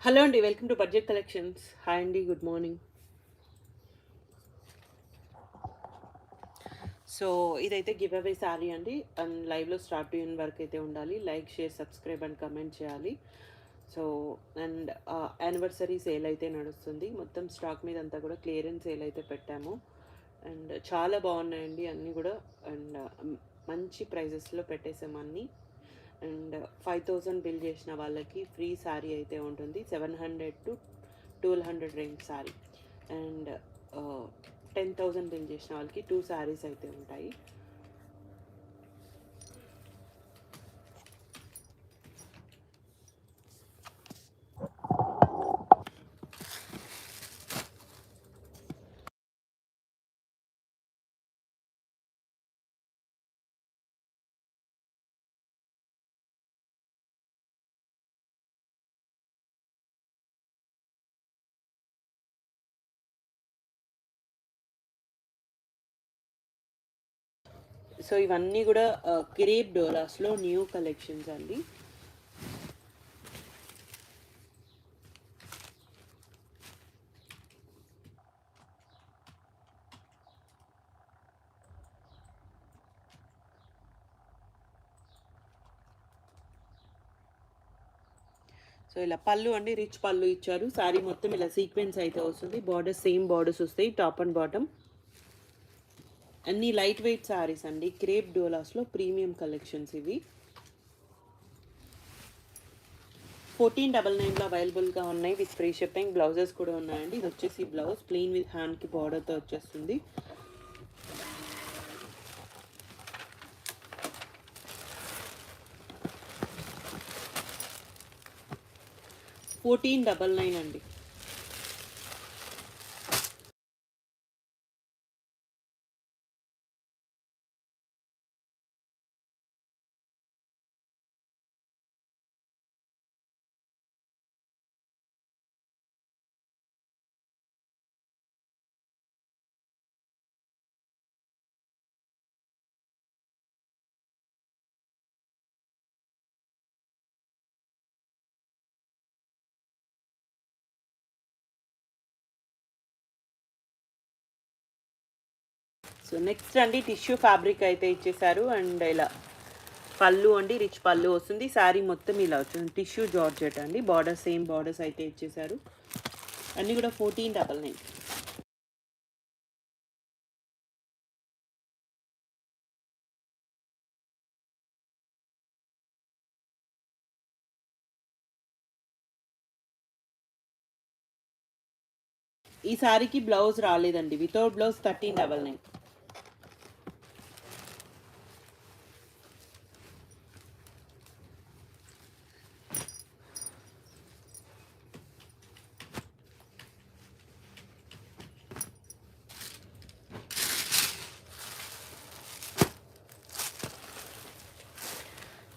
Hello అండి, welcome to budget collections. Hi అండి, good morning. So ఇదైతే గివ్ అవే శారీ అండి. అండ్ లైవ్లో స్టార్ట్ టు ఎండ్ వరకు అయితే ఉండాలి. Like, share, subscribe and comment చేయాలి. సో అండ్ యానివర్సరీ సేల్ అయితే నడుస్తుంది. మొత్తం స్టాక్ మీద అంతా కూడా క్లియరెన్స్ సేల్ అయితే పెట్టాము. అండ్ చాలా బాగున్నాయండి అన్నీ కూడా. అండ్ మంచి ప్రైజెస్లో పెట్టేసాము అన్నీ. అండ్ 5000 బిల్ చేసిన వాళ్ళకి ఫ్రీ శారీ అయితే ఉంటుంది. 700 to 1200 range sari. And 10,000 bill చేసిన వాళ్ళకి 2 శారీస్ అయితే ఉంటాయి. సో ఇవన్నీ కూడా క్రేప్ డోలాస్లో న్యూ కలెక్షన్స్ అండి. సో ఇలా పళ్ళు అండి, రిచ్ పళ్ళు ఇచ్చారు. శారీ మొత్తం ఇలా సీక్వెన్స్ అయితే వస్తుంది. బార్డర్స్ సేమ్ బార్డర్స్ వస్తాయి, టాప్ అండ్ బాటమ్. అన్ని లైట్ వెయిట్ శారీస్ అండి. క్రేప్ డోలాస్లో ప్రీమియం కలెక్షన్స్ ఇవి. 1499లో అవైలబుల్గా ఉన్నాయి విత్ ఫ్రీ షిప్పింగ్. బ్లౌజెస్ కూడా ఉన్నాయండి. ఇది వచ్చేసి బ్లౌజ్ ప్లెయిన్ విత్ హ్యాండ్కి బార్డర్తో వచ్చేస్తుంది. $1499 అండి. సో నెక్స్ట్ అండి, టిష్యూ ఫ్యాబ్రిక్ అయితే ఇచ్చేసారు. అండ్ ఇలా పళ్ళు అండి, రిచ్ పళ్ళు వస్తుంది. శారీ మొత్తం ఇలా వచ్చింది. టిష్యూ జార్జెట్ అండి. బార్డర్ సేమ్ బార్డర్స్ అయితే ఇచ్చేసారు. అన్నీ కూడా 1499. ఈ శారీకి బ్లౌజ్ రాలేదండి. Without blouse 1399.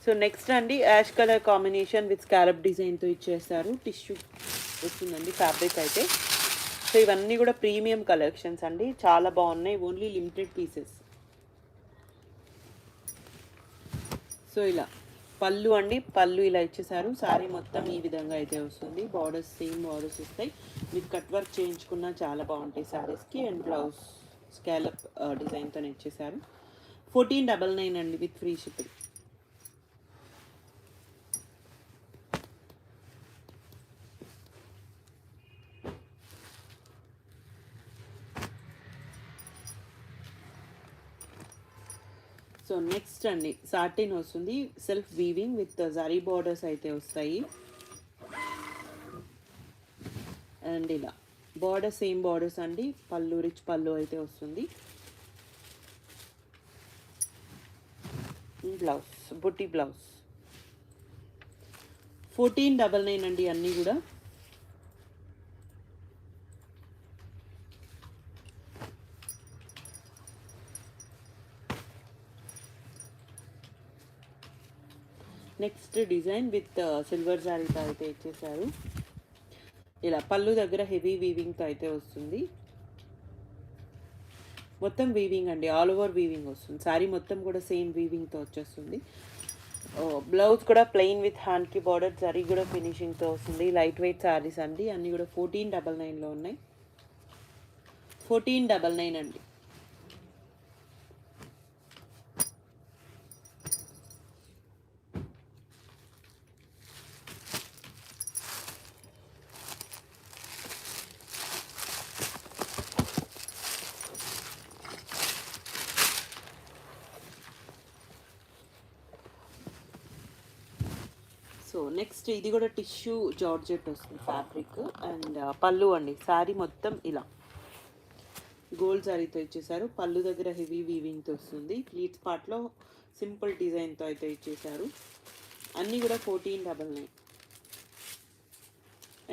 సో నెక్స్ట్ అండి, ash colour combination with scallop డిజైన్తో ఇచ్చేస్తారు. టిష్యూ వస్తుందండి ఫ్యాబ్రిక్ అయితే. సో ఇవన్నీ కూడా ప్రీమియం కలెక్షన్స్ అండి. చాలా బాగున్నాయి. Only limited pieces. సో ఇలా పళ్ళు అండి, పళ్ళు ఇలా ఇచ్చేసారు. శారీ మొత్తం ఈ విధంగా అయితే వస్తుంది. బార్డర్స్ సేమ్ బార్డర్స్ వస్తాయి. మీకు కట్ వర్క్ చేయించుకున్నా చాలా బాగుంటాయి శారీస్కి. అండ్ బ్లౌజ్ స్కాలప్ డిజైన్తో ఇచ్చేసారు. 1499 అండి with free shipping. So next అండి, సాటిన్ వస్తుంది. Self weaving with zari borders అయితే వస్తాయి. అండ్ ఇలా బార్డర్ సేమ్ బార్డర్స్ అండి. పళ్ళు రిచ్ పళ్ళు అయితే వస్తుంది. బ్లౌజ్ బుట్టి బ్లౌజ్. 1499 అండి అన్నీ కూడా. నెక్స్ట్ డిజైన్ విత్ సిల్వర్ జారీతో అయితే ఇచ్చేసారు. ఇలా పళ్ళు దగ్గర హెవీ వీవింగ్తో అయితే వస్తుంది. మొత్తం వీవింగ్ అండి, ఆల్ ఓవర్ వీవింగ్ వస్తుంది. శారీ మొత్తం కూడా సేమ్ వీవింగ్తో వచ్చేస్తుంది. బ్లౌజ్ కూడా ప్లెయిన్ విత్ హ్యాండ్కి బార్డర్ జరీ కూడా ఫినిషింగ్తో వస్తుంది. లైట్ వెయిట్ శారీస్ అండి, అన్నీ కూడా 1499లో ఉన్నాయి. 1499 అండి. సో నెక్స్ట్ ఇది కూడా టిష్యూ జార్జెట్ వస్తుంది ఫ్యాబ్రిక్. అండ్ పళ్ళు అండి, శారీ మొత్తం ఇలా గోల్డ్ శారీతో ఇచ్చేసారు. పళ్ళు దగ్గర హెవీ వీవింగ్తో వస్తుంది. ప్లీట్స్ పార్ట్లో సింపుల్ డిజైన్తో అయితే ఇచ్చేసారు. అన్నీ కూడా 1499.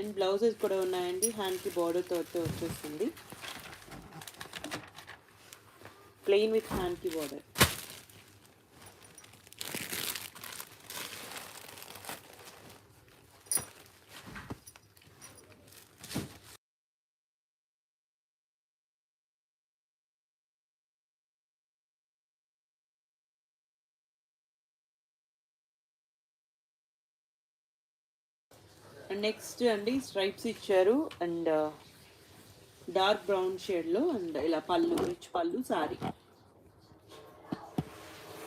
అండ్ బ్లౌజెస్ కూడా ఉన్నాయండి, హ్యాండ్కి బార్డర్తో అయితే వచ్చేస్తుంది. ప్లెయిన్ విత్ హ్యాండ్కి బార్డర్. అండ్ నెక్స్ట్ అండి స్ట్రైప్స్ ఇచ్చారు అండ్ డార్క్ బ్రౌన్ షేడ్లో. అండ్ ఇలా పళ్ళు, రిచ్ పళ్ళు శారీ.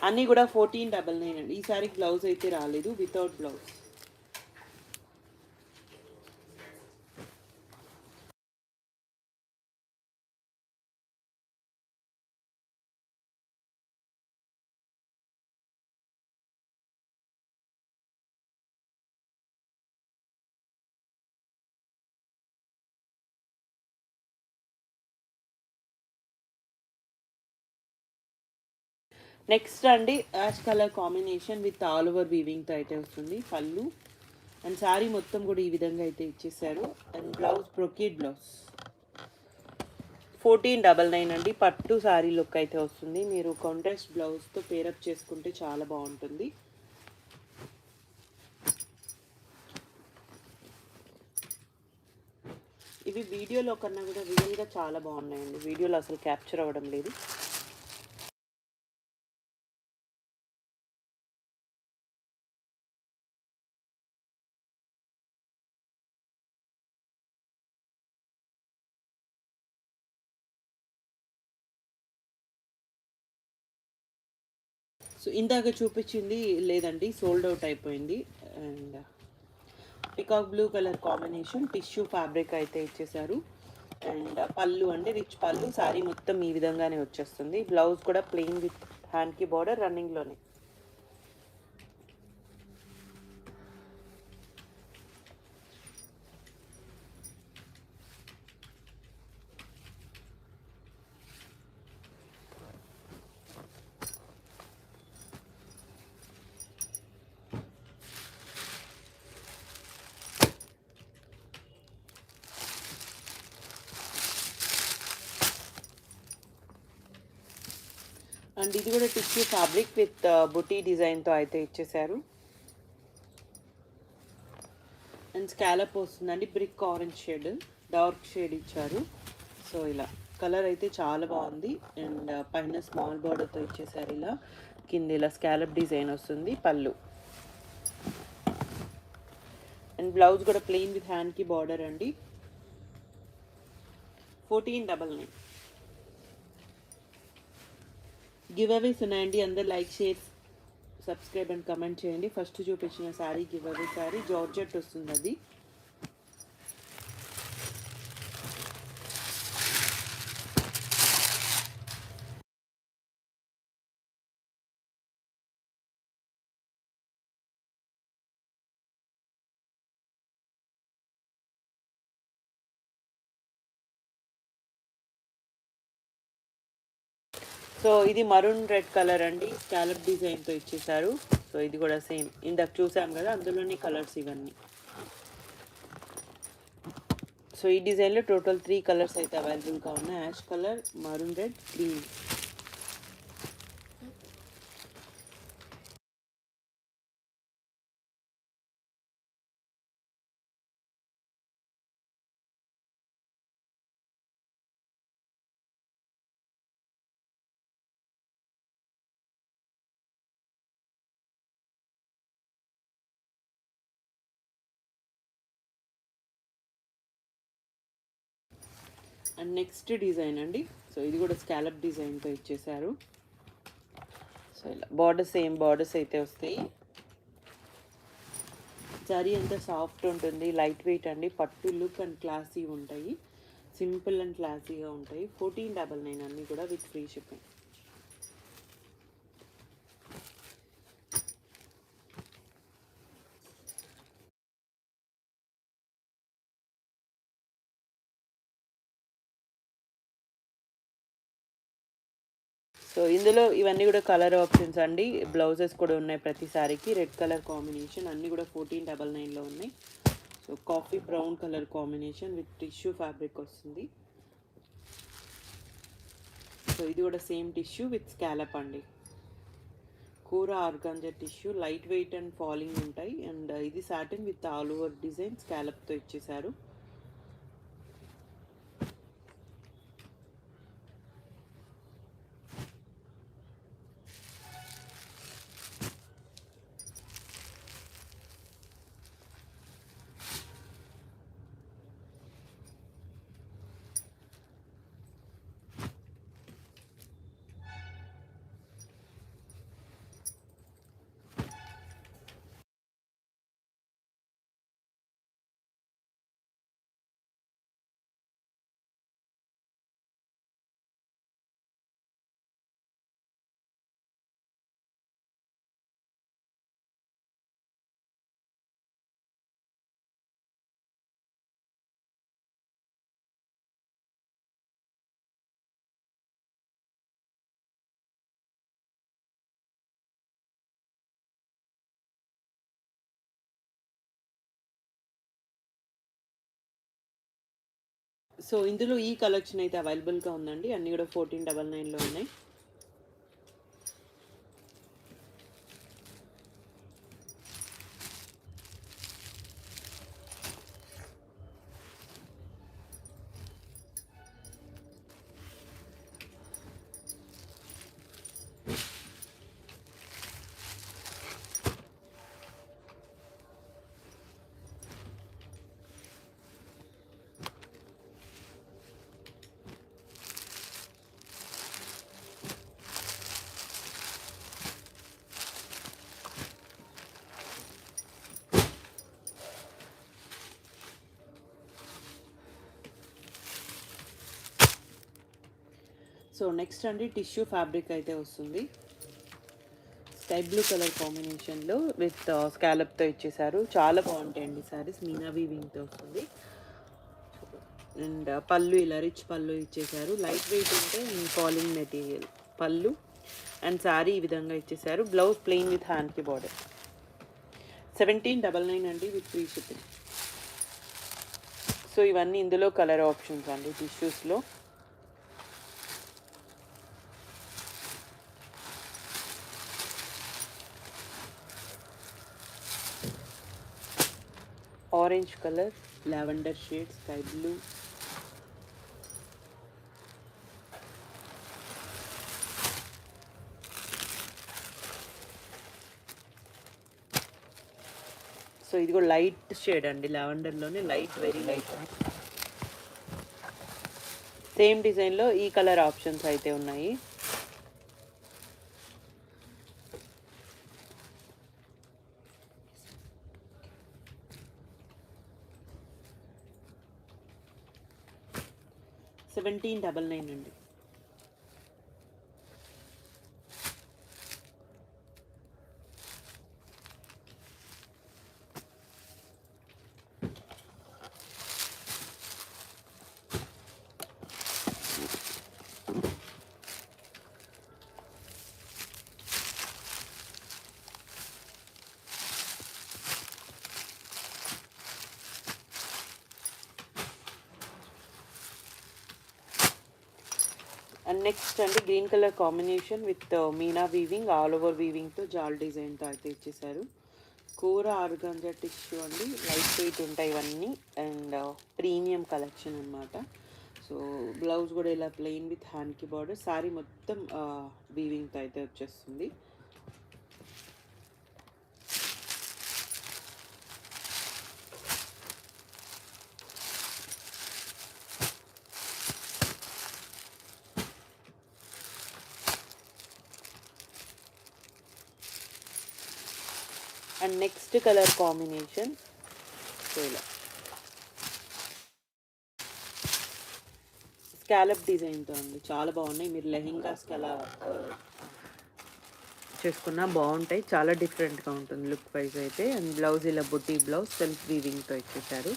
అన్నీ కూడా 1499 అండి. ఈ శారీకి బ్లౌజ్ అయితే రాలేదు, వితౌట్ బ్లౌజ్. నెక్స్ట్ అండి ash colour combination with all over వీవింగ్తో అయితే వస్తుంది పళ్ళు. అండ్ శారీ మొత్తం కూడా ఈ విధంగా అయితే ఇచ్చేసారు. And blouse brocade blouse. 1499 అండి. పట్టు శారీ లుక్ అయితే వస్తుంది. మీరు కాంట్రాస్ట్ బ్లౌజ్తో పేరప్ చేసుకుంటే చాలా బాగుంటుంది. ఇవి వీడియోలో కన్నా కూడా రియల్గా చాలా బాగున్నాయండి, వీడియోలో అసలు క్యాప్చర్ అవ్వడం లేదు. సో ఇందాక చూపించింది లేదండి, సోల్డ్ అవుట్ అయిపోయింది. And peacock blue colour combination tissue fabric అయితే ఇచ్చేసారు. అండ్ పళ్ళు అంటే రిచ్ పళ్ళు, శారీ మొత్తం ఈ విధంగానే వచ్చేస్తుంది. బ్లౌజ్ కూడా ప్లెయిన్ విత్ హ్యాండ్కి బార్డర్ రన్నింగ్లోనే. అండ్ ఇది కూడా టిష్యూ ఫ్యాబ్రిక్ విత్ బుటీ డిజైన్తో అయితే ఇచ్చేసారు. అండ్ స్కాలప్ వస్తుందండి, brick orange shade, dark shade ఇచ్చారు. సో ఇలా కలర్ అయితే చాలా బాగుంది. అండ్ పైన స్మాల్ బార్డర్తో ఇచ్చేసారు. ఇలా కింద ఇలా స్కాలప్ డిజైన్ వస్తుంది పళ్ళు. అండ్ బ్లౌజ్ కూడా ప్లెయిన్ విత్ హ్యాండ్కి బార్డర్ అండి. 1499. గివ్ అవేస్ ఉన్నాయండి, అందరు like, share, subscribe and comment చేయండి. ఫస్ట్ చూపించిన sari give away sari, georgette వస్తుంది అది. సో ఇది మరూన్ రెడ్ కలర్ అండి, స్కాలప్ డిజైన్తో ఇచ్చేసారు. సో ఇది కూడా సేమ్ ఇందాక చూసాం కదా, అందులోని కలర్స్ ఇవన్నీ. సో ఈ డిజైన్లో టోటల్ 3 కలర్స్ అయితే అవైలబుల్గా ఉన్నాయి, ash colour, maroon red, green. And next design అండి. సో ఇది కూడా స్కాలప్ డిజైన్తో ఇచ్చేసారు. సో ఇలా బార్డర్స్ సేమ్ బార్డర్స్ అయితే వస్తాయి. జరీ అంతా సాఫ్ట్ ఉంటుంది, లైట్ వెయిట్ అండి. పట్టు లుక్ అండ్ క్లాసీ ఉంటాయి, సింపుల్ అండ్ క్లాసీగా ఉంటాయి. 1499 అన్నీ కూడా విత్ ఫ్రీ షిప్పింగ్. సో ఇందులో ఇవన్నీ కూడా కలర్ ఆప్షన్స్ అండి. బ్లౌజెస్ కూడా ఉన్నాయి ప్రతి సారీకి. రెడ్ కలర్ కాంబినేషన్ అన్నీ కూడా 1499లో ఉన్నాయి. So coffee brown colour combination with tissue fabric వస్తుంది. సో ఇది కూడా సేమ్ టిష్యూ విత్ స్కాలప్ అండి. Kora organza tissue, light weight and falling ఉంటాయి. అండ్ ఇది satin with all over design స్కాలప్తో ఇచ్చేసారు. సో ఇందులో ఈ కలెక్షన్ అయితే అవైలబుల్గా ఉందండి. అన్నీ కూడా 1499లో ఉన్నాయి. సో నెక్స్ట్ అండి టిష్యూ ఫ్యాబ్రిక్ అయితే వస్తుంది. స్కై బ్లూ కలర్ కాంబినేషన్లో విత్ స్కాలప్తో ఇచ్చేసారు. చాలా బాగుంటాయండి సారీస్. మీనా వీవింగ్తో వస్తుంది. అండ్ పళ్ళు ఇలా రిచ్ పళ్ళు ఇచ్చేసారు. లైట్ వెయిట్ ఉంటే ఫాలింగ్ మెటీరియల్ పళ్ళు. అండ్ శారీ ఈ విధంగా ఇచ్చేసారు. బ్లౌజ్ ప్లెయిన్ విత్ హ్యాండ్కి బార్డర్. 1799 అండి విత్ ఫ్రీ షిప్పింగ్. సో ఇవన్నీ ఇందులో కలర్ ఆప్షన్స్ అండి టిష్యూస్లో. Orange colour, lavender shade, sky blue, so ఇది కూడా లైట్ షేడ్ అండి, లావెండర్లోనే లైట్, వెరీ లైట్. సేమ్ డిజైన్లో ఈ కలర్ ఆప్షన్స్ అయితే ఉన్నాయి. $1799 అండి. అండ్ నెక్స్ట్ అండి green colour combination with meena weaving, all over వీవింగ్తో జాల్ డిజైన్తో అయితే ఇచ్చేసారు. కూర ఆర్గాంజా టిష్యూ అండి, లైట్ వెయిట్ ఉంటాయి ఇవన్నీ. అండ్ ప్రీమియం కలెక్షన్ అనమాట. సో బ్లౌజ్ కూడా ఇలా ప్లెయిన్ విత్ హ్యాండ్కి బార్డర్. శారీ మొత్తం వీవింగ్తో అయితే వచ్చేస్తుంది. And next colour combination so ఇలా స్కాలప్ డిజైన్తో అండి, చాలా బాగున్నాయి. మీరు లెహెంగాస్కి అలా చేసుకున్నా బాగుంటాయి, చాలా డిఫరెంట్గా ఉంటుంది లుక్ వైజ్ అయితే. అండ్ బ్లౌజ్ ఇలా బుట్టి బ్లౌజ్ సెల్ఫ్ వీవింగ్తో ఇచ్చేసారు.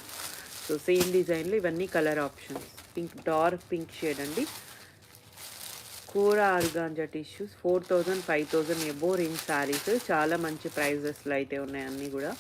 సో సేమ్ డిజైన్లో ఇవన్నీ colour options. Pink, dark pink shade అండి. Kora organza tissues 4000 5000 above range saris, చాలా మంచి ప్రైజెస్లో అయితే ఉన్నాయి అన్నీ కూడా.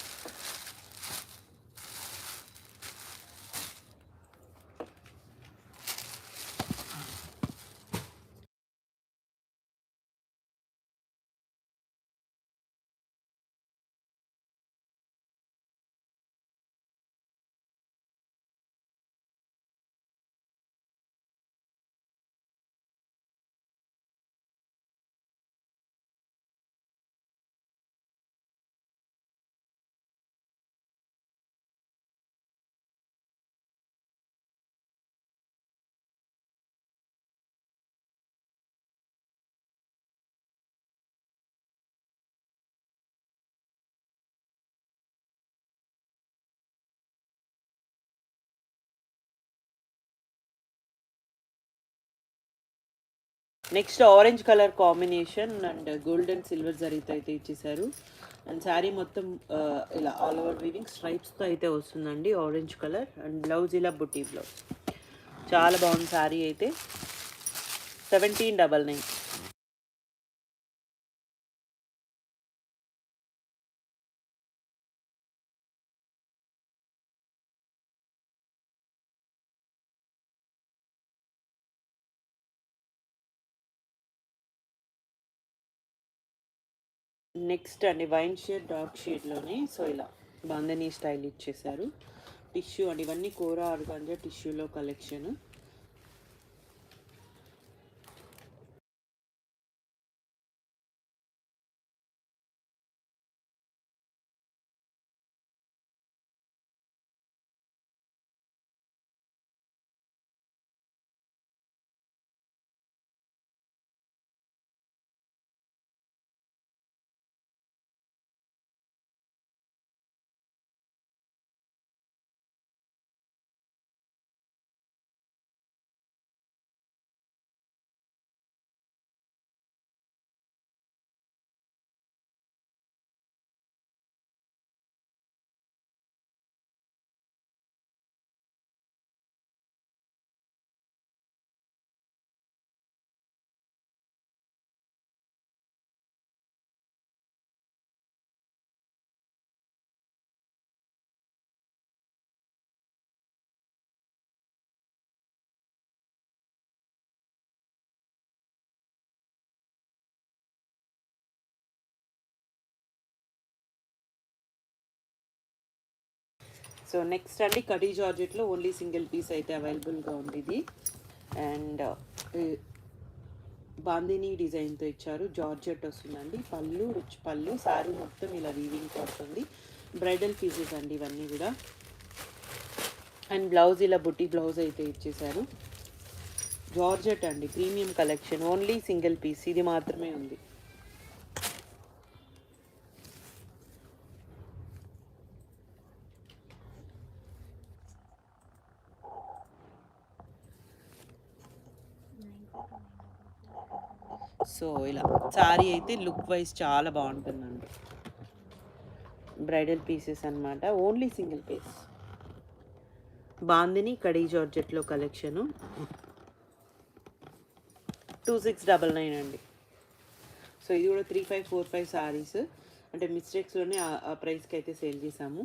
Next orange colour combination and golden silver జరీతో అయితే ఇచ్చేసారు. అండ్ శారీ మొత్తం ఇలా ఆల్ ఓవర్ వీవింగ్ స్ట్రైప్స్తో అయితే వస్తుందండి, ఆరెంజ్ కలర్. అండ్ బ్లౌజ్ ఇలా బుట్టి బ్లౌజ్, చాలా బాగుంది శారీ అయితే. 1799. నెక్స్ట్ అండి వైన్ షేడ్ డార్క్ షేడ్లోనే సో ఇలా బాందనీ స్టైల్ ఇచ్చేసారు. టిష్యూ అండి, ఇవన్నీ కూర ఆర్గాంజా టిష్యూలో కలెక్షన్. సో నెక్స్ట్ అండి కడీ జార్జెట్లో ఓన్లీ సింగిల్ పీస్ అయితే అవైలబుల్గా ఉంది ఇది. అండ్ బాందినీ డిజైన్తో ఇచ్చారు, జార్జెట్ వస్తుందండి. పళ్ళు రిచ్ పళ్ళు, శారీ మొత్తం ఇలా వీవింగ్ వస్తుంది. బ్రైడల్ పీసెస్ అండి ఇవన్నీ కూడా. అండ్ బ్లౌజ్ ఇలా బుట్టి బ్లౌజ్ అయితే ఇచ్చేసారు. జార్జెట్ అండి, premium collection, only single piece ఇది మాత్రమే ఉంది. సో ఇలా శారీ అయితే లుక్ వైజ్ చాలా బాగుంటుందండి. బ్రైడల్ పీసెస్ అనమాట, ఓన్లీ సింగిల్ పీస్. బాందిని కడీ జార్జెట్లో కలెక్షను 2699 అండి. సో ఇది కూడా 3545 శారీస్, అంటే మిస్టేక్స్లోనే ఆ ప్రైస్కి అయితే సేల్ చేసాము.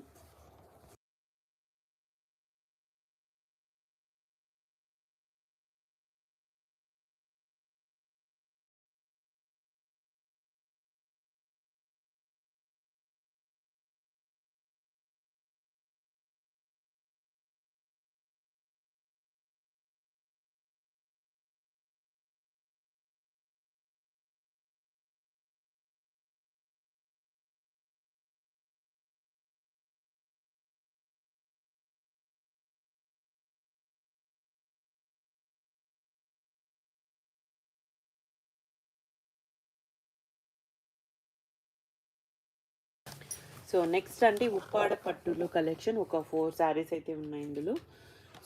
సో నెక్స్ట్ అంటే ఉప్పాడ పట్టులో కలెక్షన్ ఒక 4 శారీస్ అయితే ఉన్నాయి ఇందులో.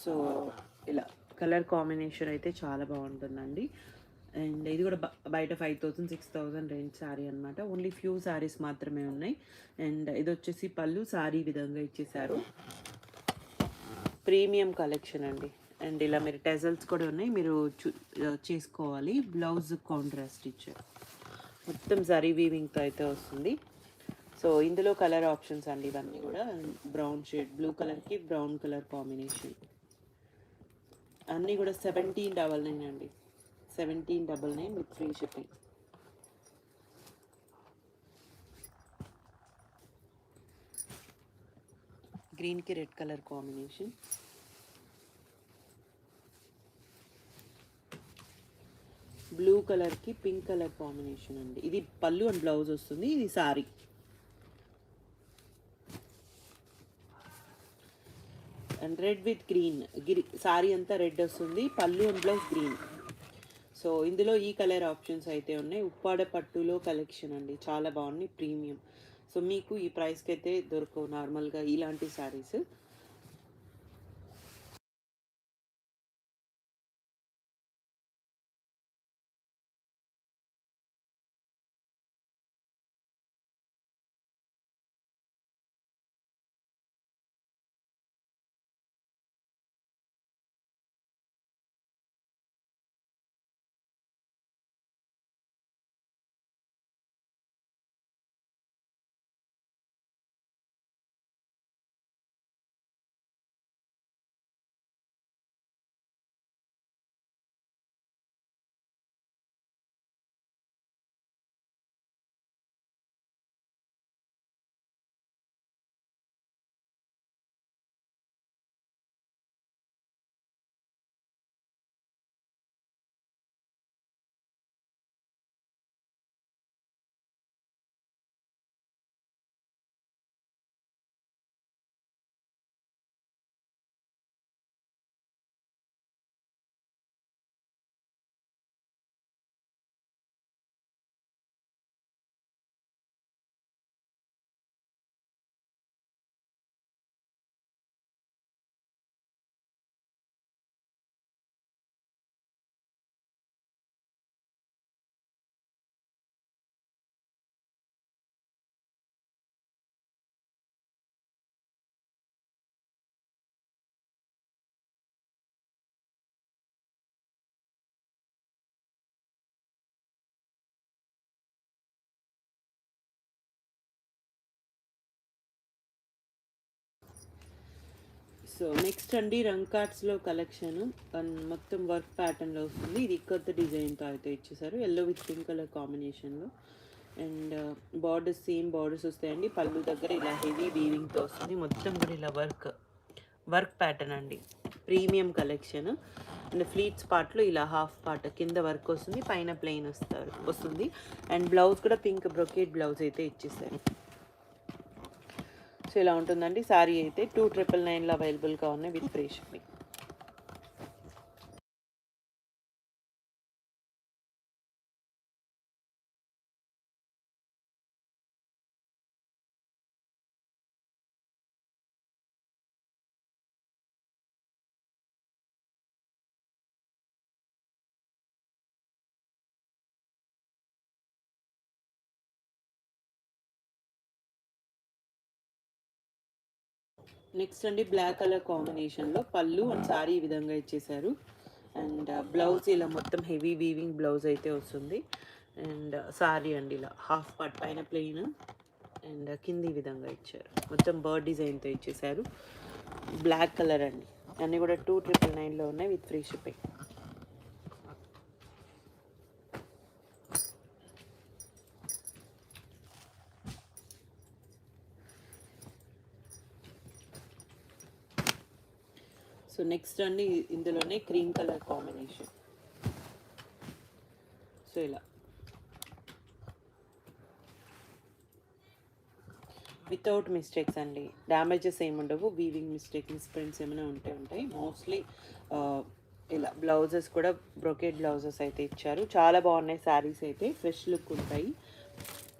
సో ఇలా కలర్ కాంబినేషన్ అయితే చాలా బాగుంటుందండి. అండ్ ఇది కూడా బయట 5000 6000 రేంజ్ శారీ అనమాట. ఓన్లీ ఫ్యూ శారీస్ మాత్రమే ఉన్నాయి. అండ్ ఇది వచ్చేసి పళ్ళు శారీ విధంగా ఇచ్చేసారు. ప్రీమియం కలెక్షన్ అండి. అండ్ ఇలా మీరు టెజల్స్ కూడా ఉన్నాయి, మీరు చేసుకోవాలి. బ్లౌజ్ కాంట్రాస్ట్ ఇచ్చారు, మొత్తం జరీ వీవింగ్తో అయితే వస్తుంది. సో ఇందులో కలర్ ఆప్షన్స్ అండి ఇవన్నీ కూడా. బ్రౌన్ షేడ్, బ్లూ కలర్కి బ్రౌన్ కలర్ కాంబినేషన్, అన్నీ కూడా 1799 అండి. 1799 విత్ ఫ్రీ షిప్పింగ్. గ్రీన్కి రెడ్ కలర్ కాంబినేషన్, బ్లూ కలర్కి పింక్ కలర్ కాంబినేషన్ అండి. ఇది పళ్ళు అండ్ బ్లౌజ్ వస్తుంది, ఇది sorry. And red with green, sorry అంతా రెడ్ వస్తుంది, పళ్ళు అండ్ బ్లౌజ్ గ్రీన్. సో ఇందులో ఈ కలర్ ఆప్షన్స్ అయితే ఉన్నాయి. ఉప్పాడ పట్టులో కలెక్షన్ అండి, చాలా బాగున్నాయి, ప్రీమియం. సో మీకు ఈ ప్రైస్కి అయితే దొరకవు నార్మల్గా ఇలాంటి శారీస్. సో నెక్స్ట్ అండి రంగ్ కార్డ్స్లో కలెక్షన్, మొత్తం వర్క్ ప్యాటర్న్లో వస్తుంది. ఇది కొత్త డిజైన్తో అయితే ఇచ్చేసారు, ఎల్లో విత్ పింక్ కలర్ కాంబినేషన్లో. అండ్ బార్డర్స్ సేమ్ బార్డర్స్ వస్తాయండి. పళ్ళు దగ్గర ఇలా హెవీ వీవింగ్తో వస్తుంది, మొత్తం కూడా ఇలా వర్క్ ప్యాటర్న్ అండి, ప్రీమియం కలెక్షన్. అండ్ ఫ్లీట్స్ పార్ట్లో ఇలా హాఫ్ పార్ట్ కింద వర్క్ వస్తుంది, పైన ప్లెయిన్ వస్తుంది. అండ్ బ్లౌజ్ కూడా పింక్ బ్రొకేట్ బ్లౌజ్ అయితే ఇచ్చేసారు. సో ఇలా ఉంటుందండి శారీ అయితే. 2999లో అవైలబుల్గా ఉన్నాయి విత్ ఫ్రీ షిప్పింగ్. నెక్స్ట్ అండి బ్లాక్ కలర్ కాంబినేషన్లో పళ్ళు అండ్ శారీ ఈ విధంగా ఇచ్చేసారు. అండ్ బ్లౌజ్ ఇలా మొత్తం హెవీ వీవింగ్ బ్లౌజ్ అయితే వస్తుంది. అండ్ శారీ అండి ఇలా హాఫ్ పార్ట్ పైన ప్లెయిన్ అండ్ కింది ఈ విధంగా ఇచ్చారు, మొత్తం బర్డ్ డిజైన్తో ఇచ్చేసారు. బ్లాక్ కలర్ అండి, అన్నీ కూడా 2999లో ఉన్నాయి with free shipping. So next అండి ఇందులోనే క్రీమ్ కలర్ కాంబినేషన్. సో ఇలా వితౌట్ మిస్టేక్స్ అండి, డ్యామేజెస్ ఏమి ఉండవు. వీవింగ్ మిస్ప్రింట్స్ ఏమైనా ఉంటాయి మోస్ట్లీ. ఇలా బ్లౌజెస్ కూడా బ్రొకేట్ బ్లౌజెస్ అయితే ఇచ్చారు, చాలా బాగున్నాయి శారీస్ అయితే, ఫ్రెష్ లుక్ ఉంటాయి.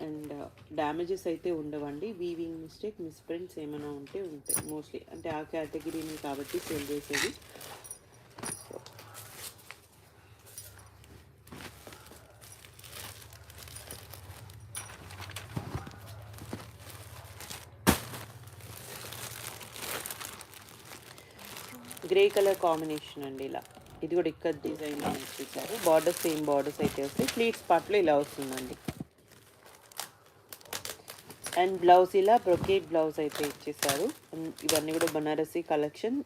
అండ్ డ్యామేజెస్ అయితే ఉండవండి. వీవింగ్ మిస్టేక్, మిస్‌ప్రింట్స్ ఏమైనా ఉంటే ఉంటాయి మోస్ట్‌లీ. అంటే ఆ కేటగిరీని కాబట్టి సేల్ చేసేది. సో గ్రే కలర్ కాంబినేషన్ అండి ఇలా. ఇది కూడా ఇక్కడ డిజైన్ ఇచ్చేసారు. బార్డర్స్ సేమ్ బార్డర్స్ అయితే వస్తాయి. ప్లీట్స్ పార్ట్లో ఇలా వస్తుందండి. అండ్ బ్లౌజ్ ఇలా బ్రొకేట్ బ్లౌజ్ అయితే ఇచ్చేసారు. ఇవన్నీ కూడా బనారసి కలెక్షన్,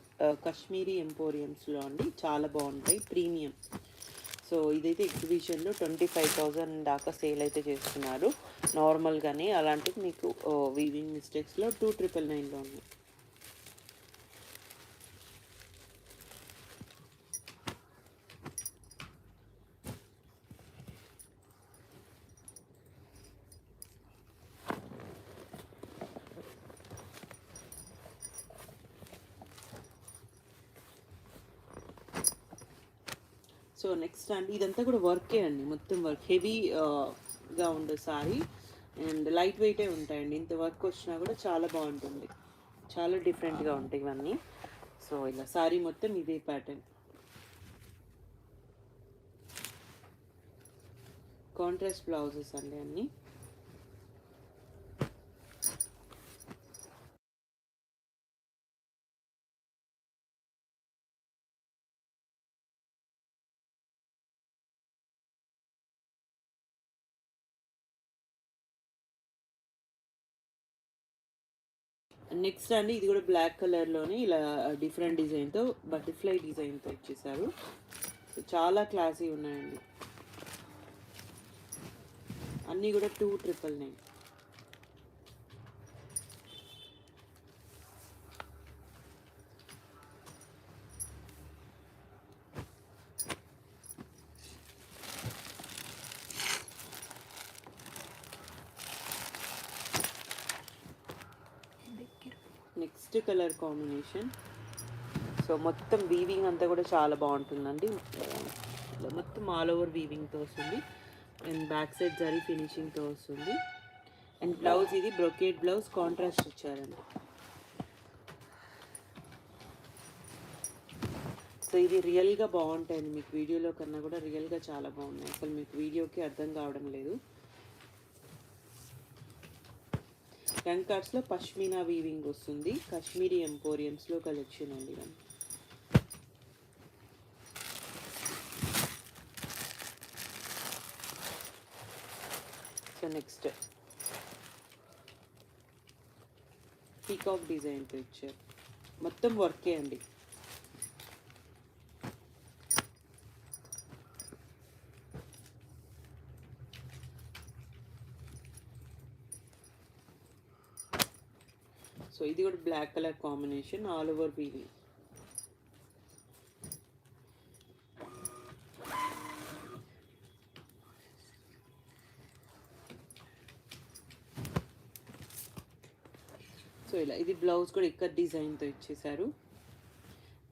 కాశ్మీరీ ఎంపోరియంస్లో అండి. చాలా బాగుంటాయి, ప్రీమియం. సో ఇదైతే ఎగ్జిబిషన్లో 25,000 దాకా సేల్ అయితే చేస్తున్నారు నార్మల్గానే. అలాంటిది మీకు వీవింగ్ మిస్టేక్స్లో 2,999లో ఉంది. సో నెక్స్ట్ అండి, ఇదంతా కూడా వర్కే అండి, మొత్తం వర్క్. హెవీగా ఉండే సారీ అండ్ లైట్ వెయిటే ఉంటాయండి. ఇంత వర్క్ వచ్చినా కూడా చాలా బాగుంటుంది. చాలా డిఫరెంట్గా ఉంటాయి ఇవన్నీ. సో ఇలా సారీ మొత్తం ఇదే ప్యాటర్న్. కాంట్రాస్ట్ బ్లౌజెస్ అండి అన్నీ. నెక్స్ట్ అండి, ఇది కూడా బ్లాక్ కలర్లోనే ఇలా డిఫరెంట్ డిజైన్తో, బటర్ఫ్లై డిజైన్తో ఇచ్చేసారు. చాలా క్లాసీ ఉన్నాయండి. అన్నీ కూడా 2,999. Next colour combination. సో మొత్తం వీవింగ్ అంతా కూడా చాలా బాగుంటుందండి. మొత్తం ఆల్ ఓవర్ వీవింగ్తో వస్తుంది. అండ్ బ్యాక్ సైడ్ జరీ ఫినిషింగ్తో వస్తుంది. అండ్ బ్లౌజ్ ఇది బ్రొకేట్ బ్లౌజ్, కాంట్రాస్ట్ ఇచ్చారండి. సో ఇది రియల్గా బాగుంటాయండి. మీకు వీడియోలో కన్నా కూడా రియల్గా చాలా బాగున్నాయి. అసలు మీకు వీడియోకి అర్థం కావడం లేదు. యంగ్ కార్డ్స్లో పష్మీనా వీవింగ్ వస్తుంది. కాశ్మీరీ ఎంపోరియంస్లో కలెక్షన్ అండి ఇవన్నీ. సో నెక్స్ట్ పీకాక్ డిజైన్తో ఇచ్చారు. మొత్తం వర్కే అండి. సో ఇది కూడా black colour combination, all over weaving. So ఇలా ఇది బ్లౌజ్ కూడా ఇక్కడ డిజైన్తో ఇచ్చేసారు.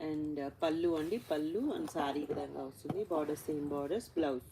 అండ్ పళ్ళు అండి, పళ్ళు అండ్ సారీ విధంగా వస్తుంది. Borders same borders, blouse.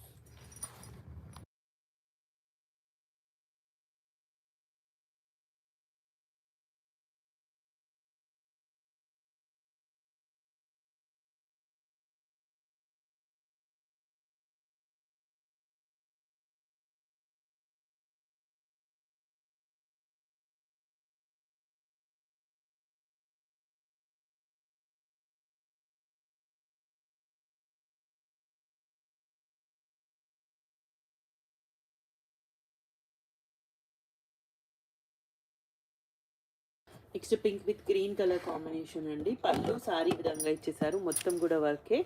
Next pink with green colour combination అండి. పళ్ళు సారీ విధంగా ఇచ్చేసారు. మొత్తం కూడా వర్కే.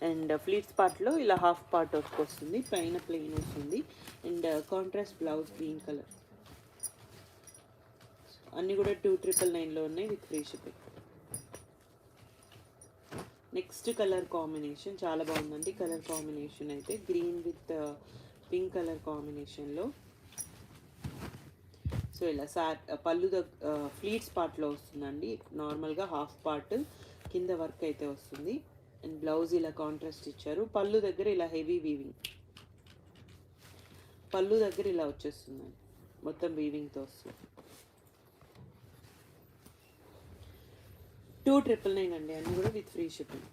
అండ్ ఫ్లీట్స్ పార్ట్లో ఇలా హాఫ్ పార్ట్ వస్తుంది, పైన ప్లెయిన్ వస్తుంది. And contrast blouse green colour. అన్నీ కూడా 2,999లో ఉన్నాయి with free shipping. Next colour combination చాలా బాగుందండి. కలర్ కాంబినేషన్ అయితే గ్రీన్ విత్ పింక్ కలర్ కాంబినేషన్లో. సో ఇలా పళ్ళు ఫ్లీట్స్ పార్ట్లో వస్తుందండి. నార్మల్గా హాఫ్ పార్ట్ కింద వర్క్ అయితే వస్తుంది. అండ్ బ్లౌజ్ ఇలా కాంట్రాస్ట్ ఇచ్చారు. పళ్ళు దగ్గర ఇలా హెవీ వీవింగ్, పళ్ళు దగ్గర ఇలా వచ్చేస్తుందండి. మొత్తం వీవింగ్తో వస్తుంది. 2,999 అండి, అన్నీ కూడా with free shipping.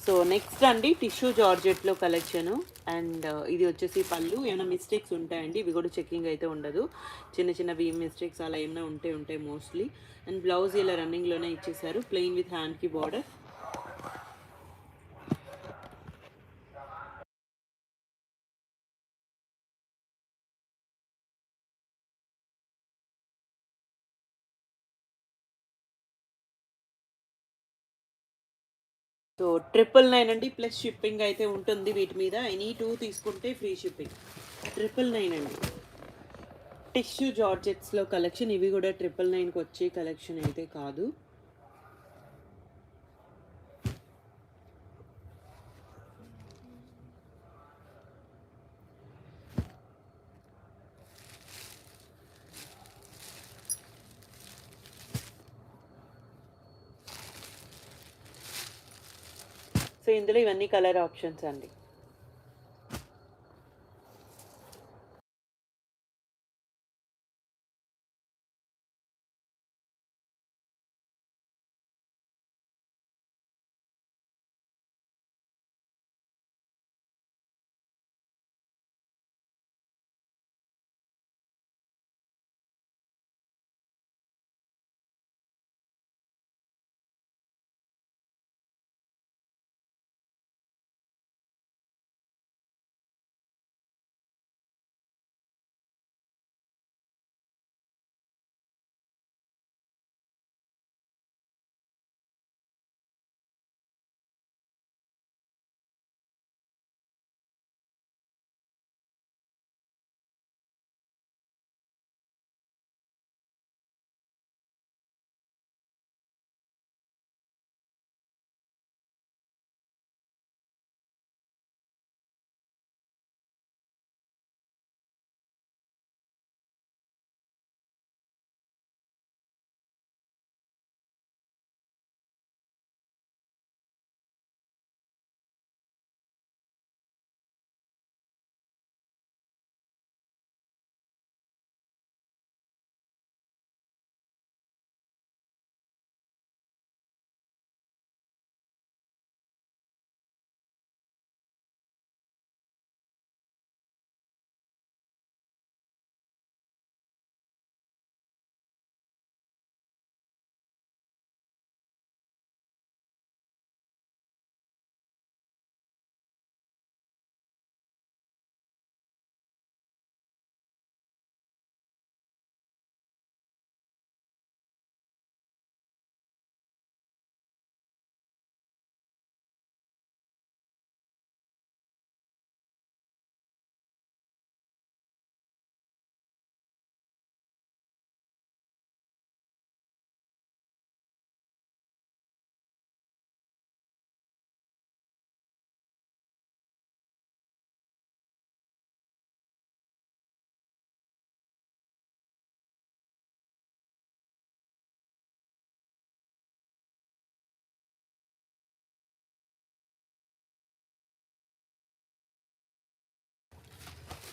So next అండి టిష్యూ జార్జెట్లో కలెక్షను. అండ్ ఇది వచ్చేసి పళ్ళు. ఏమైనా మిస్టేక్స్ ఉంటాయండి, ఇవి కూడా చెకింగ్ అయితే ఉండదు. చిన్న చిన్నవి మిస్టేక్స్ అలా ఏమైనా ఉంటాయి మోస్ట్లీ. అండ్ బ్లౌజ్ ఇలా రన్నింగ్లోనే ఇచ్చేసారు, ప్లెయిన్ విత్ హ్యాండ్కి బార్డర్. సో 999 అండి, ప్లస్ షిప్పింగ్ అయితే ఉంటుంది వీటి మీద. ఎనీ 2 తీసుకుంటే ఫ్రీ షిప్పింగ్. 999 అండి. టిష్యూ జార్జెట్స్లో కలెక్షన్. ఇవి కూడా 999కి వచ్చే కలెక్షన్ అయితే కాదు. సో ఇందులో ఇవన్నీ కలర్ ఆప్షన్స్ అండి.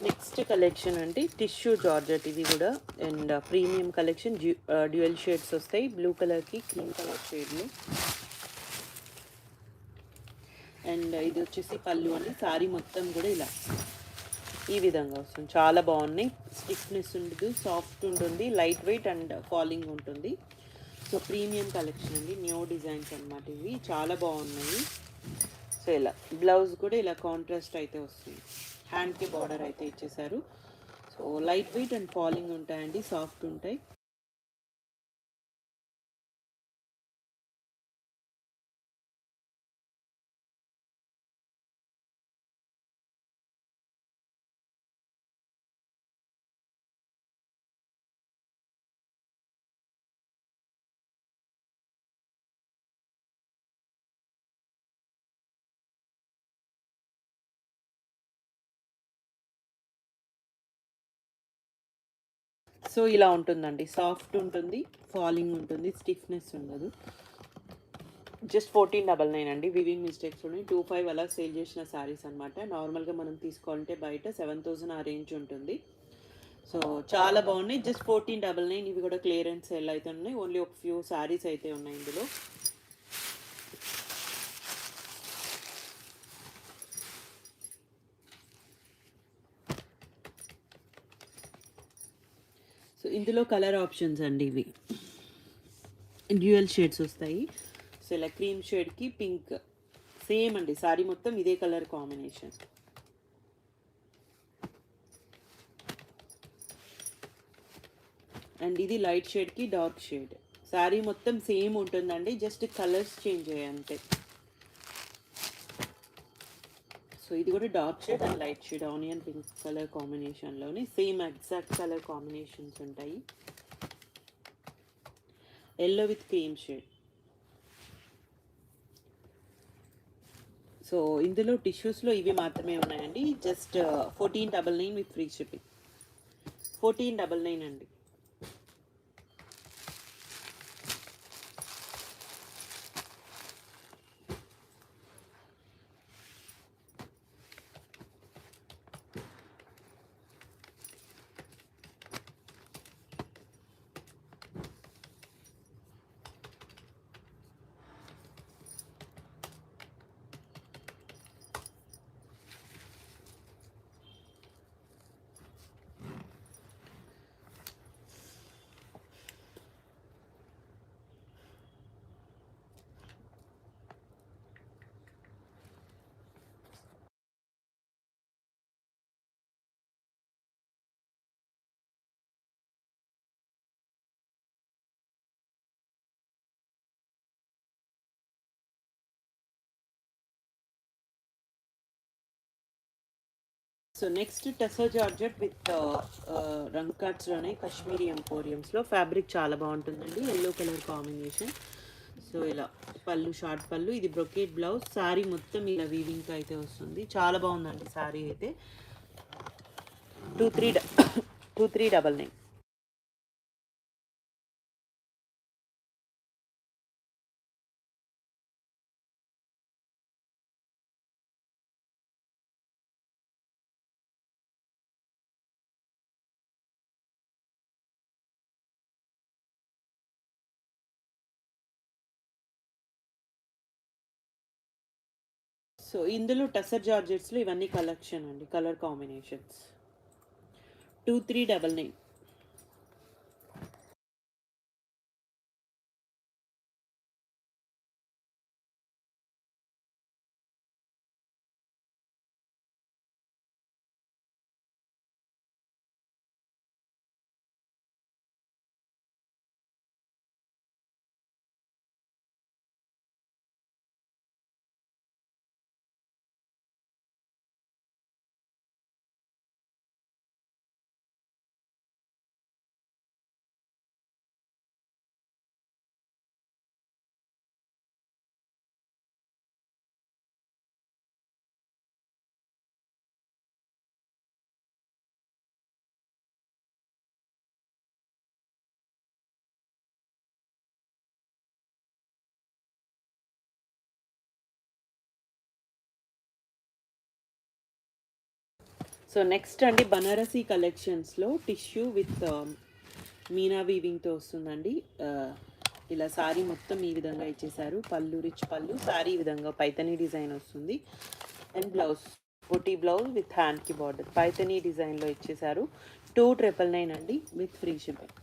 నెక్స్ట్ కలెక్షన్ అంటే టిష్యూ జార్జెట్ ఇది కూడా. And premium collection, dual shades వస్తాయి, బ్లూ కలర్కి క్రీమ్ కలర్ షేడ్లు. అండ్ ఇది వచ్చేసి పళ్ళు అండి. శారీ మొత్తం కూడా ఇలా ఈ విధంగా వస్తుంది. చాలా బాగున్నాయి. స్టిఫ్నెస్ ఉండదు, సాఫ్ట్ ఉంటుంది, లైట్ వెయిట్ అండ్ ఫాలింగ్ ఉంటుంది. సో ప్రీమియం కలెక్షన్ అండి, న్యూ డిజైన్స్ అనమాట ఇవి, చాలా బాగున్నాయి. సో ఇలా బ్లౌజ్ కూడా ఇలా కాంట్రాస్ట్ అయితే వస్తుంది. హ్యాండ్కి బార్డర్ అయితే ఇచ్చేసారు. So light weight and falling ఉంటాయండి, సాఫ్ట్ ఉంటాయి. సో ఇలా ఉంటుందండి, సాఫ్ట్ ఉంటుంది, ఫాలింగ్ ఉంటుంది, స్టిఫ్నెస్ ఉండదు. జస్ట్ 1499 అండి. వివింగ్ మిస్టేక్స్ ఉన్నాయి. 25 అలా సేల్ చేసిన శారీస్ అనమాట. నార్మల్గా మనం తీసుకోవాలంటే బయట 7000 ఆ రేంజ్ ఉంటుంది. సో చాలా బాగున్నాయి. జస్ట్ 1499. ఇవి కూడా క్లియరెన్స్ సేల్ అయితే ఉన్నాయి. ఓన్లీ ఒక ఫ్యూ శారీస్ అయితే ఉన్నాయి ఇందులో. సో ఇందులో కలర్ ఆప్షన్స్ అండి ఇవి, డ్యూయల్ షేడ్స్ వస్తాయి. సో ఇలా క్రీమ్ షేడ్కి పింక్, సేమ్ అండి శారీ మొత్తం ఇదే కలర్ కాంబినేషన్. అండ్ ఇది లైట్ షేడ్కి డార్క్ షేడ్. శారీ మొత్తం సేమ్ ఉంటుందండి, జస్ట్ కలర్స్ చేంజ్ అయ్యాయి అంతే. సో ఇది కూడా dark shade and light shade, onion pink colour కాంబినేషన్లోనే సేమ్ ఎగ్జాక్ట్ కలర్ కాంబినేషన్స్ ఉంటాయి. Yellow with cream shade. So ఇందులో టిష్యూస్లో ఇవి మాత్రమే ఉన్నాయండి. Just 1499 with free shipping. 1499 అండి. So next tussar georgette with రంగ్ కట్స్లోనే కాశ్మీరీ ఎంపోరియంస్లో. ఫ్యాబ్రిక్ చాలా బాగుంటుందండి, ఎల్లో కలర్ కాంబినేషన్. సో ఇలా పళ్ళు, షార్ట్ పళ్ళు, ఇది బ్రొకేట్ బ్లౌజ్. శారీ మొత్తం ఇలా వీవింగ్తో అయితే వస్తుంది. చాలా బాగుందండి శారీ అయితే. 2399. సో ఇందులో టసర్ జార్జెట్స్లో ఇవన్నీ కలెక్షన్ అండి, కలర్ కాంబినేషన్స్. 2399. సో నెక్స్ట్ అండి బనారసీ కలెక్షన్స్లో టిష్యూ విత్ మీనా వీవింగ్తో వస్తుందండి. ఇలా సారీ మొత్తం ఈ విధంగా ఇచ్చేసారు. పళ్ళు రిచ్ పళ్ళు, సారీ ఈ విధంగా పైతనీ డిజైన్ వస్తుంది. And blouse buti blouse with హ్యాండ్కి బార్డర్ పైతనీ డిజైన్లో ఇచ్చేసారు. 2,999 అండి with free shipping.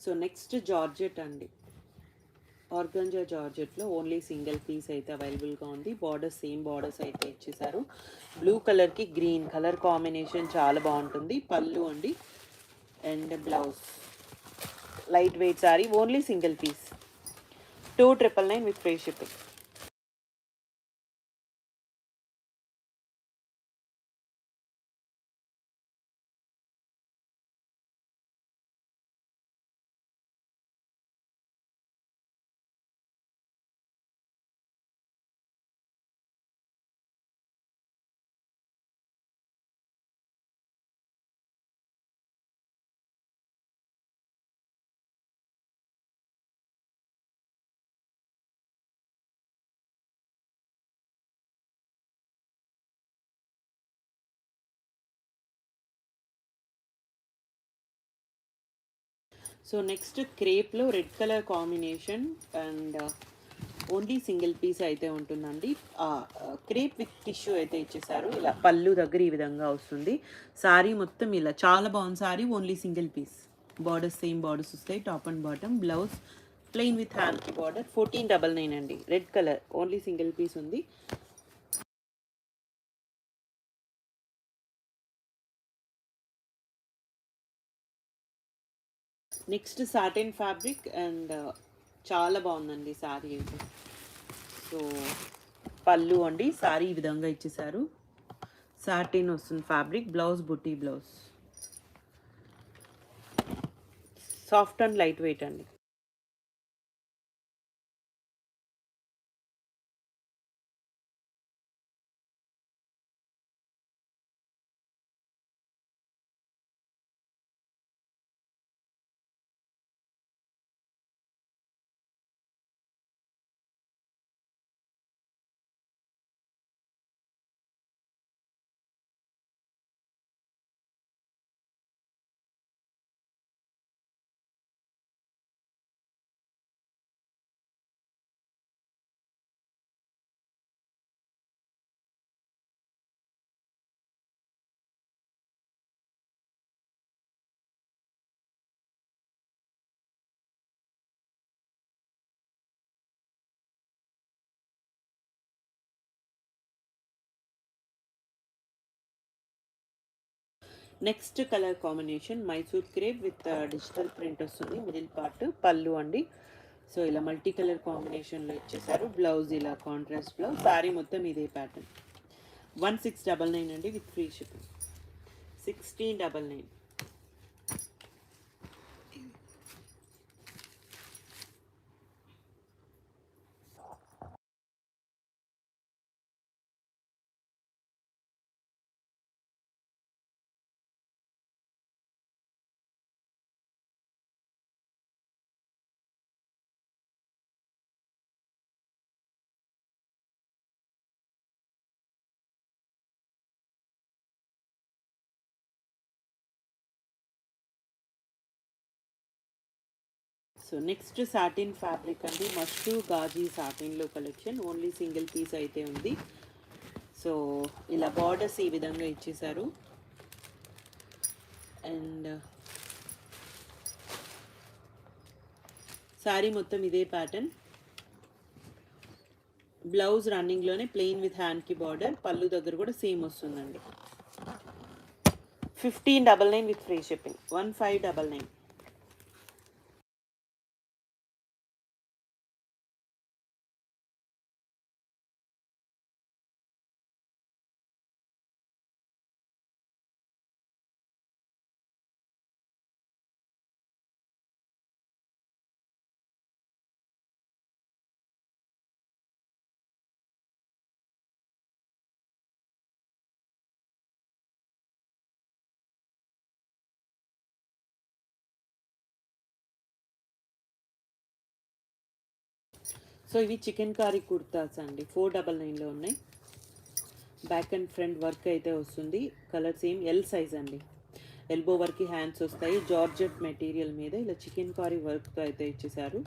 So next georgette అండి. ఆర్గంజా జార్జెట్లో ఓన్లీ సింగిల్ పీస్ అయితే అవైలబుల్గా ఉంది. బార్డర్స్ సేమ్ బార్డర్స్ అయితే ఇచ్చేసారు. బ్లూ కలర్కి గ్రీన్ కలర్ కాంబినేషన్ చాలా బాగుంటుంది. పళ్ళు అండి and blouse light weight sari only single piece 2,999 with free shipping. So next క్రేప్లో red colour combination and only single piece అయితే ఉంటుందండి. క్రేప్ విత్ టిష్యూ అయితే ఇచ్చేసారు. ఇలా పళ్ళు దగ్గర ఈ విధంగా వస్తుంది. సారీ మొత్తం ఇలా చాలా బాగుంది. Sari only single piece. Borders same borders వస్తాయి top and bottom. Blouse plain with హ్యాండ్కి బార్డర్ 14,999 అండి. Red colour only single piece ఉంది. నెక్స్ట్ సాటిన్ ఫ్యాబ్రిక్ అండ్ చాలా బాగుందండి సారీ అయితే. సో పళ్ళు అండి సారీ ఈ విధంగా ఇచ్చేసారు. సాటిన్ వస్తుంది fabric. Blouse buti blouse soft and light weight అండి. Next colour combination Mysore crepe with digital print వస్తుంది. మిడిల్ పార్ట్ పళ్ళు అండి. సో ఇలా మల్టీ కలర్ కాంబినేషన్లో ఇచ్చేసారు. బ్లౌజ్ ఇలా కాంట్రాస్ట్ బ్లౌజ్. సారీ మొత్తం ఇదే ప్యాటర్న్. 1,699 అండి with free shipping. 1699. So next satin fabric అండి. మష్రూ గాజీ సాటిన్లో కలెక్షన్ ఓన్లీ సింగిల్ పీస్ అయితే ఉంది. సో ఇలా బార్డర్స్ ఈ విధంగా ఇచ్చేసారు. అండ్ శారీ మొత్తం ఇదే ప్యాటర్న్. బ్లౌజ్ రన్నింగ్లోనే ప్లెయిన్ విత్ హ్యాండ్కి బార్డర్. పళ్ళు దగ్గర కూడా సేమ్ వస్తుందండి. 1599 విత్ ఫ్రీ షిప్పింగ్. 1599. సో ఇవి చికెన్ కారీ కుర్తాస్ అండి, 499లో ఉన్నాయి. బ్యాక్ అండ్ ఫ్రంట్ వర్క్ అయితే వస్తుంది. కలర్ సేమ్ ఎల్ సైజ్ అండి. ఎల్బో వర్క్కి హ్యాండ్స్ వస్తాయి. జార్జెట్ మెటీరియల్ మీద ఇలా చికెన్ కారీ వర్క్తో అయితే ఇచ్చేసారు.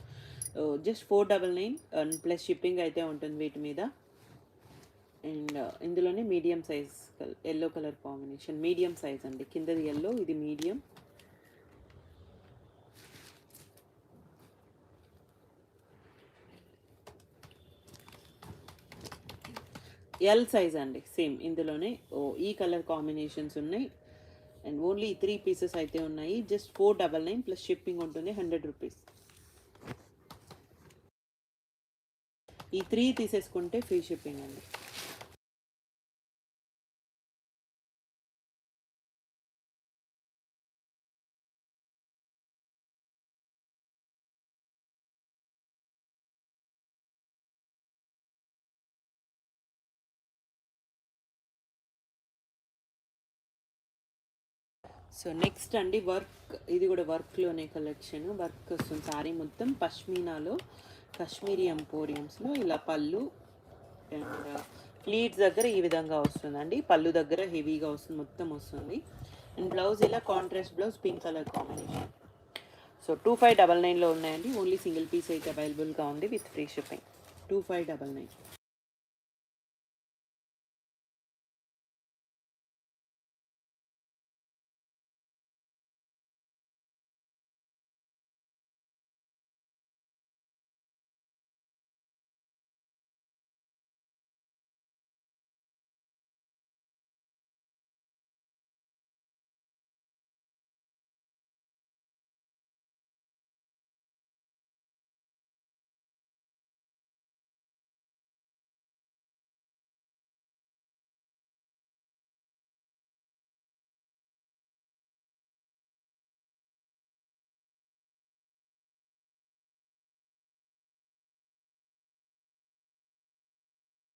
జస్ట్ 499 అండ్ ప్లస్ షిప్పింగ్ అయితే ఉంటుంది వీటి మీద. అండ్ ఇందులోనే medium size yellow colour combination, medium size అండి. కిందది ఎల్లో, ఇది మీడియం. ఎల్ సైజ్ అండి సేమ్. ఇందులోనే ఈ కలర్ కాంబినేషన్స్ ఉన్నాయి. అండ్ ఓన్లీ 3 పీసెస్ అయితే ఉన్నాయి. జస్ట్ 499 ప్లస్ షిప్పింగ్ ఉంటుంది 100 రూపీస్. ఈ 3 తీసేసుకుంటే ఫ్రీ షిప్పింగ్ అండి. సో నెక్స్ట్ అండి వర్క్, ఇది కూడా వర్క్లోనే కలెక్షన్. వర్క్ వస్తుంది సారీ మొత్తం పష్మీనాలో, కాశ్మీరీ ఎంపోరియంస్లో. ఇలా పళ్ళు అండ్ ప్లీట్స్ దగ్గర ఈ విధంగా వస్తుందండి. పళ్ళు దగ్గర హెవీగా వస్తుంది, మొత్తం వస్తుంది. అండ్ బ్లౌజ్ ఇలా contrast blouse, pink colour combination. So 2599లో ఉన్నాయండి. ఓన్లీ సింగిల్ పీస్ అయితే అవైలబుల్గా ఉంది with free shipping. 2599.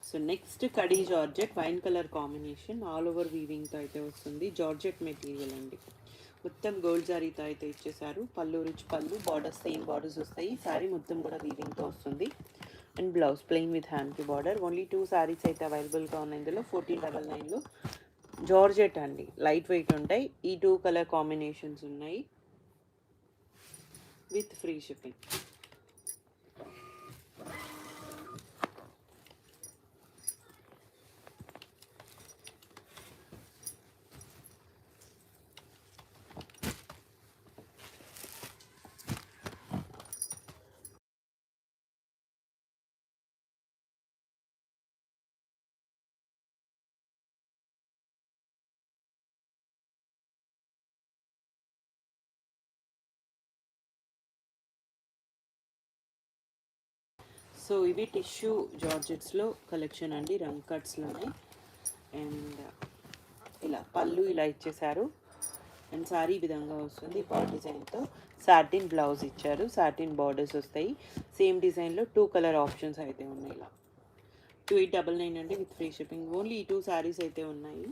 So next కడీ georgette, wine colour combination, all over వీవింగ్తో అయితే వస్తుంది. జార్జెట్ మెటీరియల్ అండి, మొత్తం గోల్డ్ జారీతో అయితే ఇచ్చేసారు. పళ్ళు రిచ్ పళ్ళు, బార్డర్స్ సేమ్ బార్డర్స్ వస్తాయి. శారీ మొత్తం కూడా వీవింగ్తో వస్తుంది. అండ్ బ్లౌజ్ ప్లెయిన్ విత్ హ్యాండ్కి బార్డర్. ఓన్లీ 2 శారీస్ అయితే అవైలబుల్గా ఉన్నాయి ఇందులో. 1499లో జార్జెట్ అండి, లైట్ వెయిట్ ఉంటాయి. ఈ 2 కలర్ కాంబినేషన్స్ ఉన్నాయి విత్ ఫ్రీ షిప్పింగ్. సో ఇవి టిష్యూ జార్జెట్స్లో కలెక్షన్ అండి, రంగ్ కట్స్లోనే. అండ్ ఇలా పళ్ళు ఇలా ఇచ్చేసారు. అండ్ సారీ ఈ విధంగా వస్తుంది బాల్ డిజైన్తో. సాటిన్ బ్లౌజ్ ఇచ్చారు, సాటిన్ బార్డర్స్ వస్తాయి. సేమ్ డిజైన్లో 2 కలర్ ఆప్షన్స్ అయితే ఉన్నాయి. ఇలా 2899 అండి విత్ ఫ్రీ షిప్పింగ్. ఓన్లీ ఈ 2 శారీస్ అయితే ఉన్నాయి.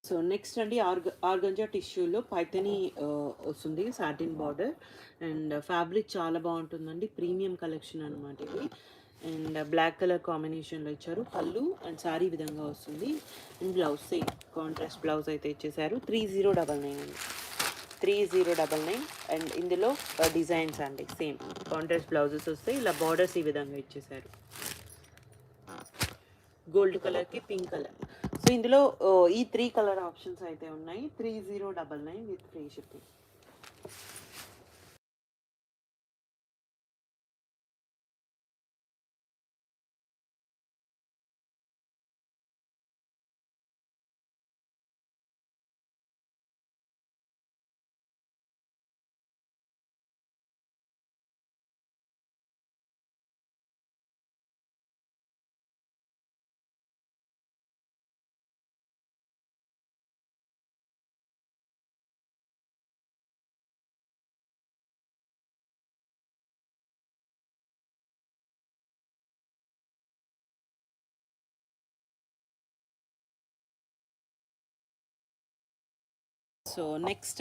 సో నెక్స్ట్ అండి ఆర్గంజా టిష్యూలో పైథనీ వస్తుంది, సాటిన్ బార్డర్. అండ్ ఫ్యాబ్రిక్ చాలా బాగుంటుందండి, ప్రీమియం కలెక్షన్ అనమాట ఇది. అండ్ బ్లాక్ కలర్ కాంబినేషన్లో ఇచ్చారు. పళ్ళు అండ్ సారీ విధంగా వస్తుంది. And blouse same contrast blouse అయితే ఇచ్చేసారు. 3099 అండి. 3099. అండ్ ఇందులో డిజైన్స్ అండి సేమ్ కాంట్రాస్ట్ బ్లౌజెస్ వస్తాయి. ఇలా బార్డర్స్ ఈ విధంగా ఇచ్చేసారు, గోల్డ్ కలర్కి పింక్ కలర్. సో ఇందులో ఈ 3 కలర్ ఆప్షన్స్ అయితే ఉన్నాయి. 3099 with free shipping. So next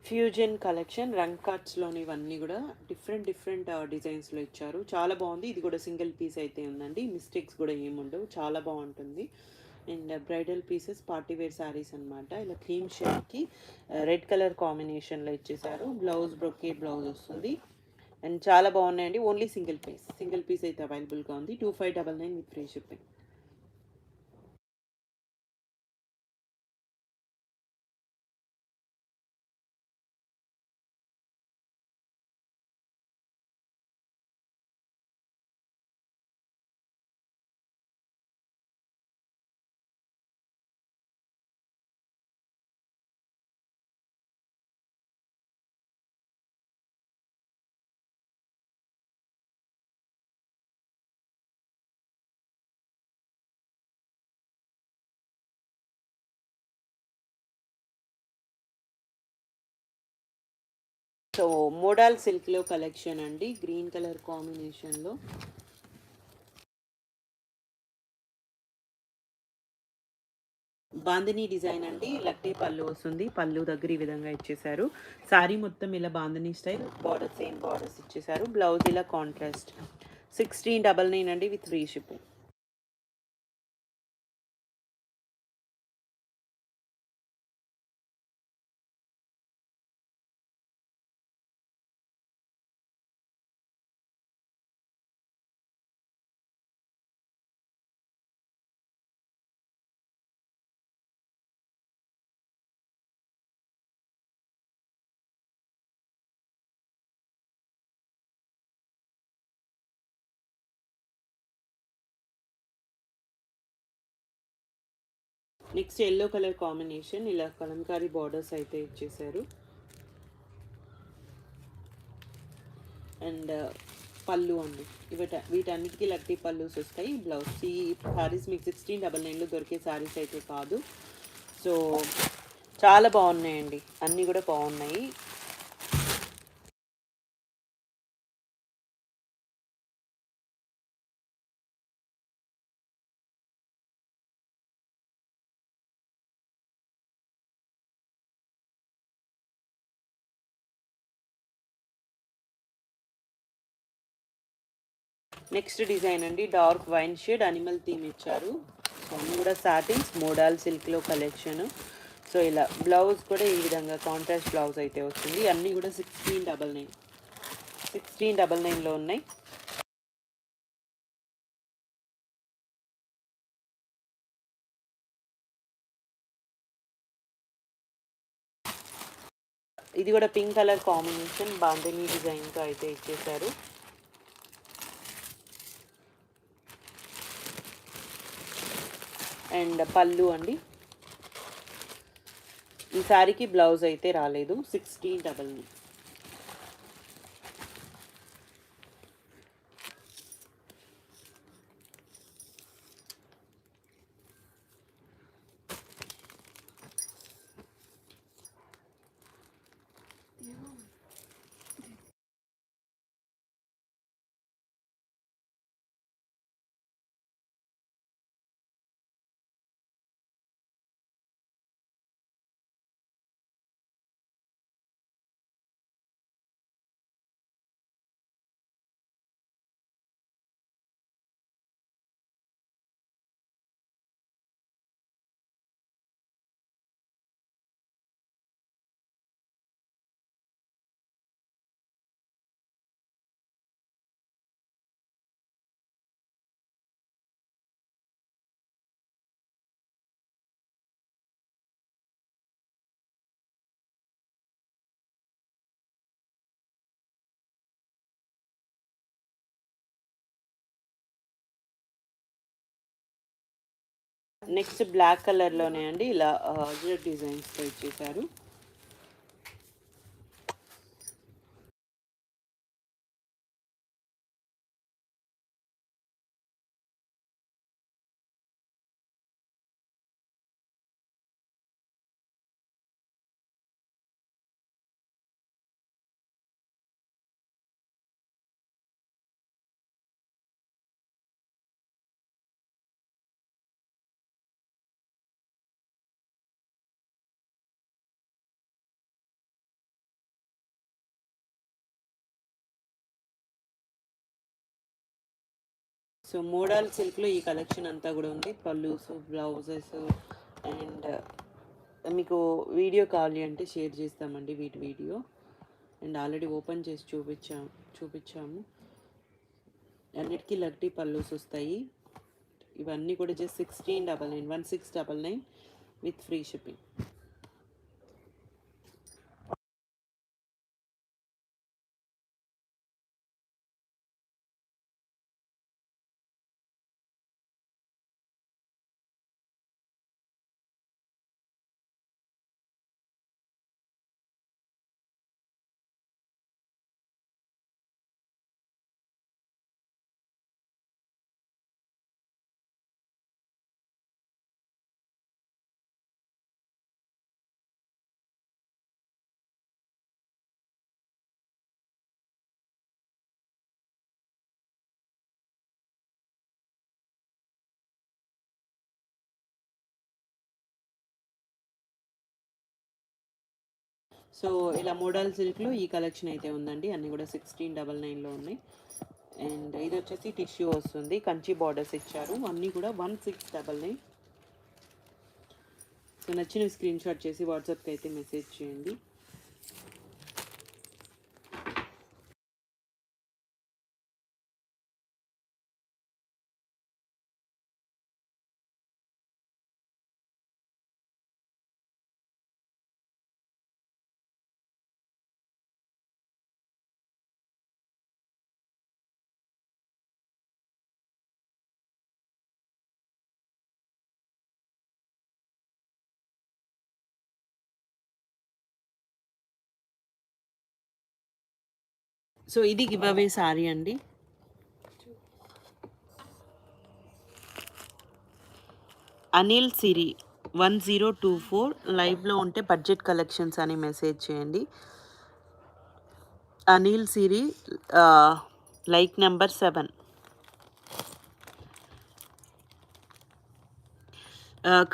fusion collection రంగ్ కార్డ్స్లోని ఇవన్నీ కూడా డిఫరెంట్ డిజైన్స్లో ఇచ్చారు. చాలా బాగుంది. ఇది కూడా సింగిల్ పీస్ అయితే ఉందండి, మిస్టేక్స్ కూడా ఏముండవు, చాలా బాగుంటుంది. And bridal pieces party wear saris అనమాట. ఇలా క్రీమ్ షేడ్కి రెడ్ కలర్ కాంబినేషన్లో ఇచ్చేసారు. బ్లౌజ్ బ్రొకేట్ బ్లౌజ్ వస్తుంది. అండ్ చాలా బాగున్నాయండి. ఓన్లీ సింగిల్ పీస్ అయితే అవైలబుల్గా ఉంది. 2599 with free shipping. So model సిల్క్లో కలెక్షన్ అండి, గ్రీన్ కలర్ కాంబినేషన్లో. బాందిని డిజైన్ అండి, లక్టీ పళ్ళు వస్తుంది. పళ్ళు దగ్గర ఈ విధంగా ఇచ్చేసారు. శారీ మొత్తం ఇలా bandhani style, border same borders ఇచ్చేసారు. బ్లౌజ్ ఇలా కాంట్రాస్ట్. 1699 అండి with free shipping. Next yellow colour combination, ఇలా కలంకారీ బార్డర్స్ అయితే ఇచ్చేసారు. అండ్ పళ్ళు అండి, వీటన్నిటికీ లక్టీ పళ్ళుస్ వస్తాయి. బ్లౌజ్ ఈ శారీస్ మీకు 1699లో దొరికే శారీస్ అయితే కాదు. సో చాలా బాగున్నాయండి, అన్నీ కూడా బాగున్నాయి. నెక్స్ట్ డిజైన్ అండి, dark wine shade animal theme ఇచ్చారు. సో అన్నీ కూడా సాటిన్స్ మోడల్ సిల్క్లో కలెక్షన్. సో ఇలా బ్లౌజ్ కూడా ఈ విధంగా కాంట్రాస్ట్ బ్లౌజ్ అయితే వస్తుంది. అన్నీ కూడా 1699లో ఉన్నాయి. ఇది కూడా పింక్ కలర్ కాంబినేషన్ బాందిని డిజైన్తో అయితే ఇచ్చేసారు. అండ్ పళ్ళు అండి, ఈ శారీకి బ్లౌజ్ అయితే రాలేదు. 1699. నెక్స్ట్ బ్లాక్ కలర్లోనే అండి ఇలా డిజైన్స్తో ఇచ్చేసారు. సో మోడల్ సిల్క్లో ఈ కలెక్షన్ అంతా కూడా ఉంది. పల్లూస్, బ్లౌజెస్ అండ్ మీకు వీడియో కావాలి అంటే షేర్ చేస్తామండి వీటి వీడియో. అండ్ ఆల్రెడీ ఓపెన్ చేసి చూపించాము. అన్నిటికీ లగ్టీ పల్లూస్ వస్తాయి. ఇవన్నీ కూడా just 1699, 1699 with free shipping. So ఇలా మోడల్ సిల్క్లో ఈ కలెక్షన్ అయితే ఉందండి. అన్నీ కూడా 1699లో ఉన్నాయి. అండ్ ఇది వచ్చేసి టిష్యూ వస్తుంది, కంచి బార్డర్స్ ఇచ్చారు. అన్నీ కూడా 1699. సో నచ్చిన స్క్రీన్ షాట్ చేసి వాట్సాప్కి అయితే మెసేజ్ చేయండి. సో ఇది గివ్ అవే సారీ అండి. అనిల్ సిరి 1024 లైవ్లో ఉంటే బడ్జెట్ కలెక్షన్స్ అని మెసేజ్ చేయండి. అనిల్ సిరి లైక్ నెంబర్ 7.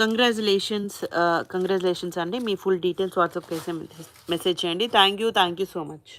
కంగ్రాచులేషన్స్ అండి. మీ ఫుల్ డీటెయిల్స్ వాట్సాప్కి అయితే మెసేజ్ చేయండి. Thank you so much.